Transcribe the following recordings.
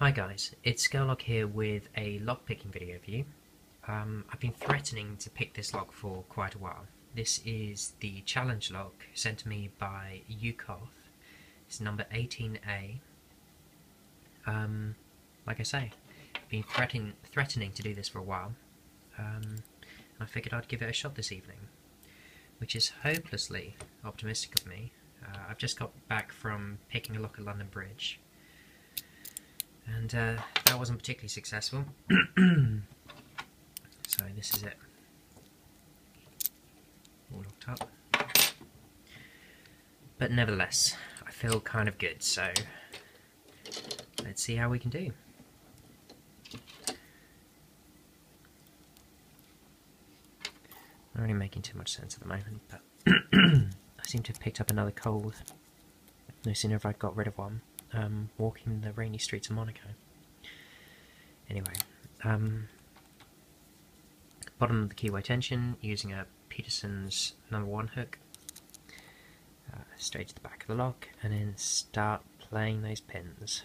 Hi guys, it's Skerlock here with a lockpicking video for you. I've been threatening to pick this lock for quite a while. This is the challenge lock sent to me by UCOF. It's number 18A. Like I say, I've been threatening to do this for a while. I figured I'd give it a shot this evening, which is hopelessly optimistic of me. I've just got back from picking a lock at London Bridge, and that wasn't particularly successful. So this is it, all locked up. But nevertheless, I feel kind of good, so let's see how we can do. Not really making too much sense at the moment, but I seem to have picked up another cold no sooner have I got rid of one, walking the rainy streets of Monaco. Anyway, bottom of the keyway tension using a Peterson's number 1 hook, straight to the back of the lock, and then start playing those pins.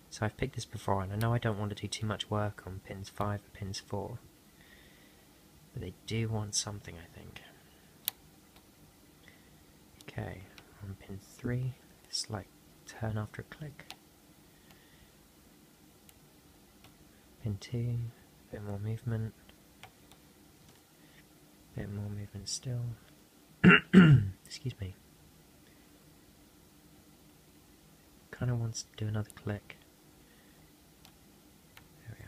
So I've picked this before, and I know I don't want to do too much work on pins 5 and pins 4, but they do want something, I think. Okay, on pin 3, slight turn after a click. Pin 2, a bit more movement. Bit more movement still. Excuse me. Kind of wants to do another click. There we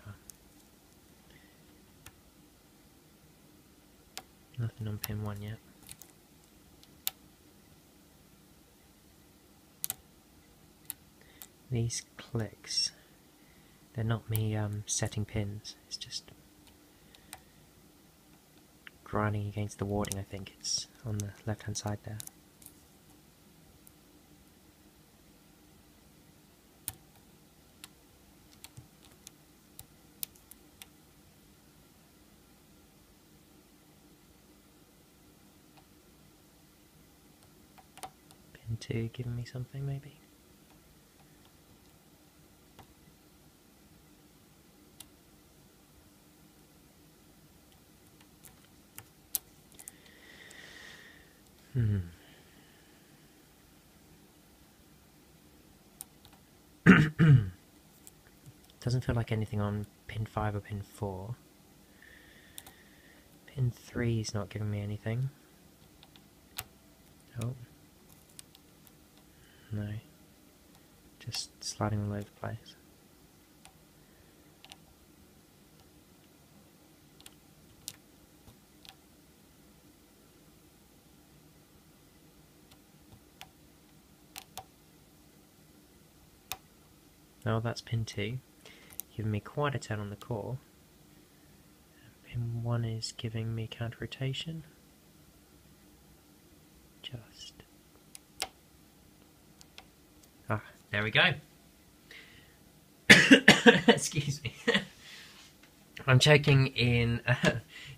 are. Nothing on pin 1 yet. These clicks, they're not me setting pins, it's just grinding against the warding. I think it's on the left hand side there. Pin 2 giving me something maybe? Doesn't feel like anything on pin 5 or pin 4. Pin 3 is not giving me anything. Oh. No. Just sliding all over the place. Oh, that's pin 2, giving me quite a turn on the core. Pin 1 is giving me counter rotation. Just. Ah, there we go. Excuse me. I'm choking in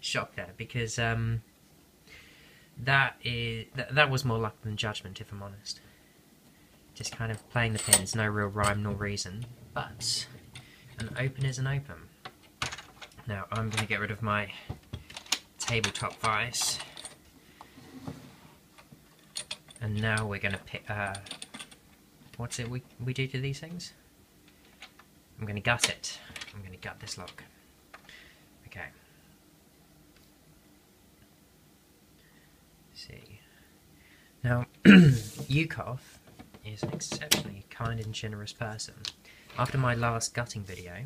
shock there because that was more luck than judgment, if I'm honest. Just kind of playing the pins, no real rhyme nor reason, but an open is an open. Now I'm going to get rid of my tabletop vise, and now we're going to pick, what's it we do to these things? I'm going to gut it. I'm going to gut this lock. Okay. Let's see. Now, UCOF is an exceptionally kind and generous person. After my last gutting video,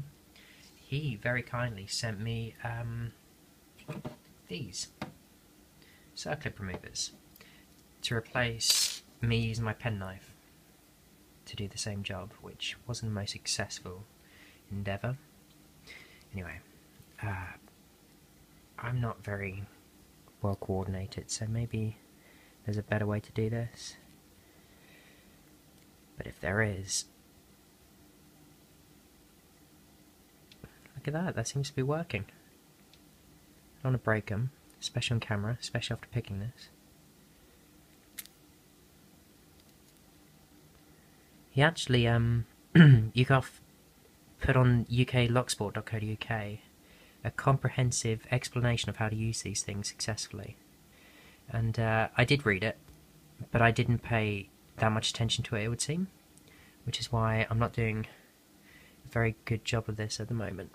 he very kindly sent me these circlip removers to replace me using my penknife to do the same job, which wasn't the most successful endeavour. Anyway, I'm not very well coordinated, so maybe there's a better way to do this. But if there is, look at that, that seems to be working. I don't want to break them, especially on camera, especially after picking this. He actually, UCOF put on locksport.co.uk a comprehensive explanation of how to use these things successfully. And I did read it, but I didn't pay that much attention to it, it would seem, which is why I'm not doing a very good job of this at the moment.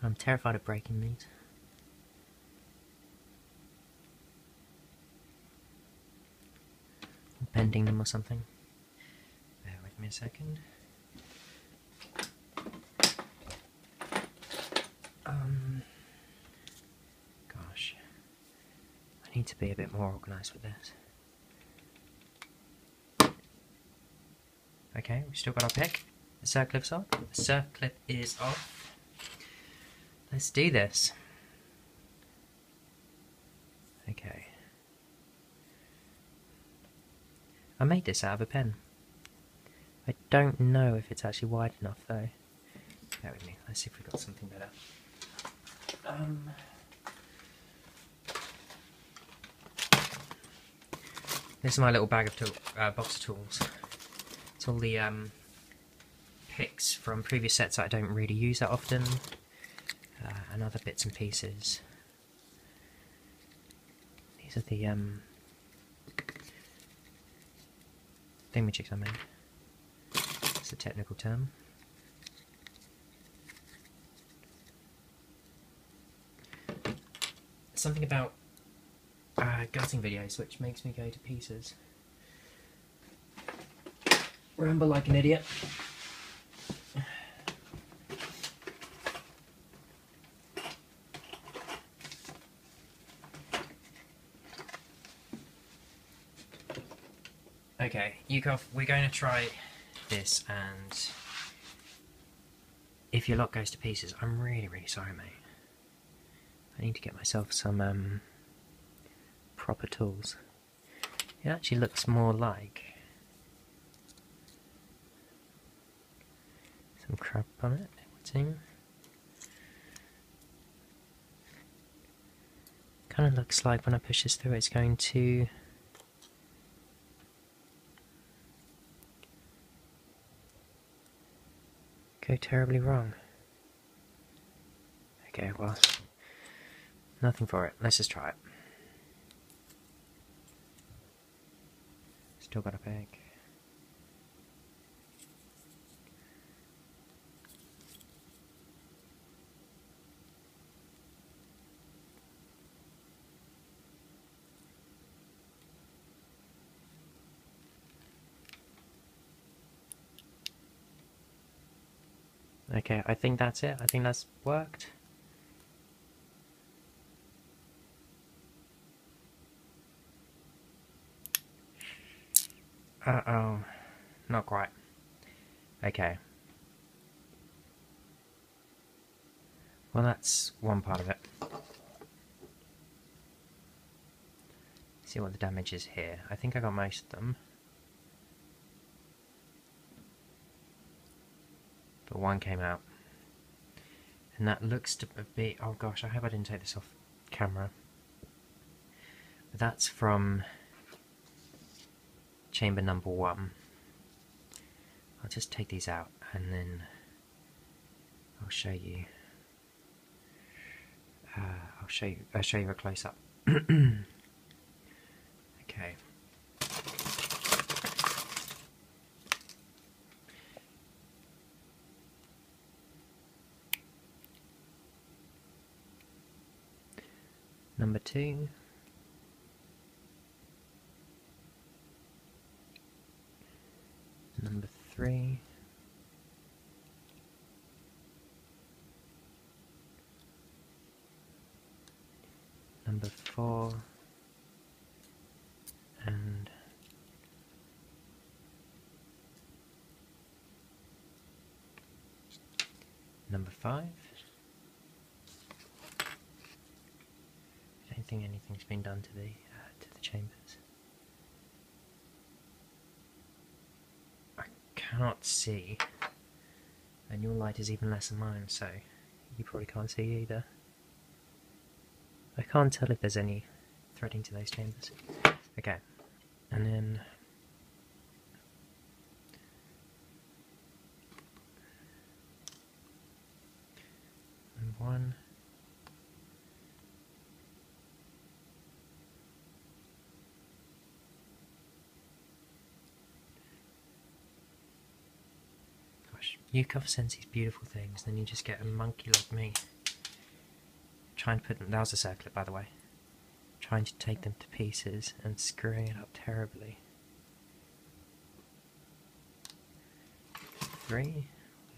I'm terrified of breaking these. Bending them or something. Bear with me a second. Gosh. I need to be a bit more organised with this. Okay, we've still got our pick. The circlip's off. The circlip is off. Let's do this. Okay. I made this out of a pen. I don't know if it's actually wide enough though. Bear with me, let's see if we've got something better. This is my little bag of box of tools. It's all the picks from previous sets that I don't really use that often, and other bits and pieces. These are the thingamajigs I made. It's a technical term. Something about gutting videos which makes me go to pieces. Ramble like an idiot. Okay, UCOF, we're going to try this, and if your lock goes to pieces, I'm really sorry, mate. I need to get myself some proper tools. It actually looks more like some crap on it, it would seem. Kind of looks like when I push this through it's going to go terribly wrong. Okay, well, nothing for it. Let's just try it. Still got a bag. Okay, I think that's it. I think that's worked. Uh-oh. Not quite. Okay. Well, that's one part of it. See what the damage is here. I think I got most of them. But one came out. And that looks to be... Oh gosh, I hope I didn't take this off camera. But that's from chamber number 1. I'll just take these out and then I'll show you. I'll show you a close up. Okay. Number 2. Number 3. Number 4. And number 5. I don't think anything's been done to the chambers. I cannot see, and your light is even less than mine, so you probably can't see either. I can't tell if there's any threading to those chambers. Okay, And then one. Gosh, UCOF sends these beautiful things, then you just get a monkey like me trying to put them. That was a circlet, by the way. Trying to take them to pieces and screwing it up terribly. 3.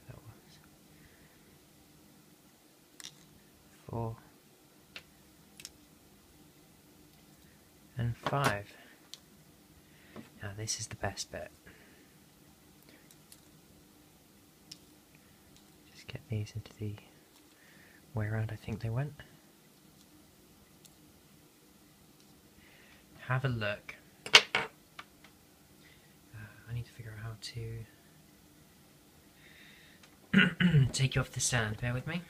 That was 4 and 5. Now this is the best bit. Just get these into the way around I think they went. Have a look. I need to figure out how to take you off the stand. Bear with me.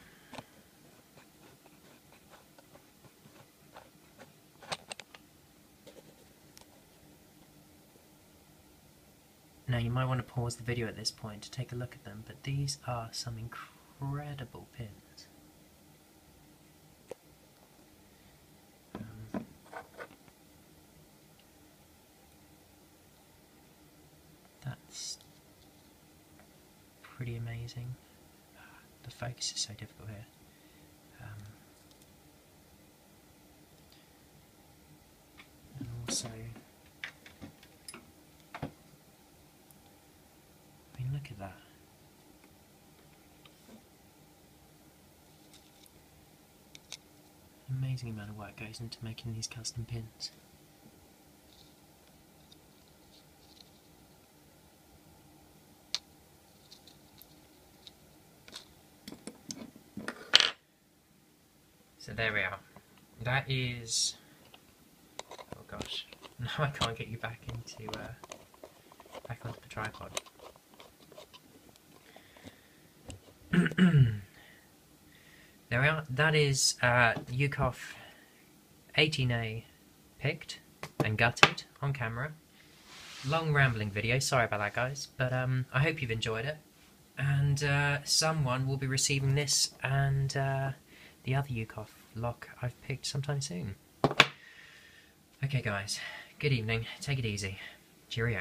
Now you might want to pause the video at this point to take a look at them, but these are some incredible pins. That's pretty amazing. The focus is so difficult here. And also, I mean, look at that. Amazing amount of work goes into making these custom pins. So there we are. That is... oh gosh. Now I can't get you back into back onto the tripod. There we are. That is UCOF 18A picked and gutted on camera. Long rambling video. Sorry about that, guys. But I hope you've enjoyed it. And someone will be receiving this and the other UCOF lock I've picked sometime soon. Okay guys, good evening, take it easy, cheerio.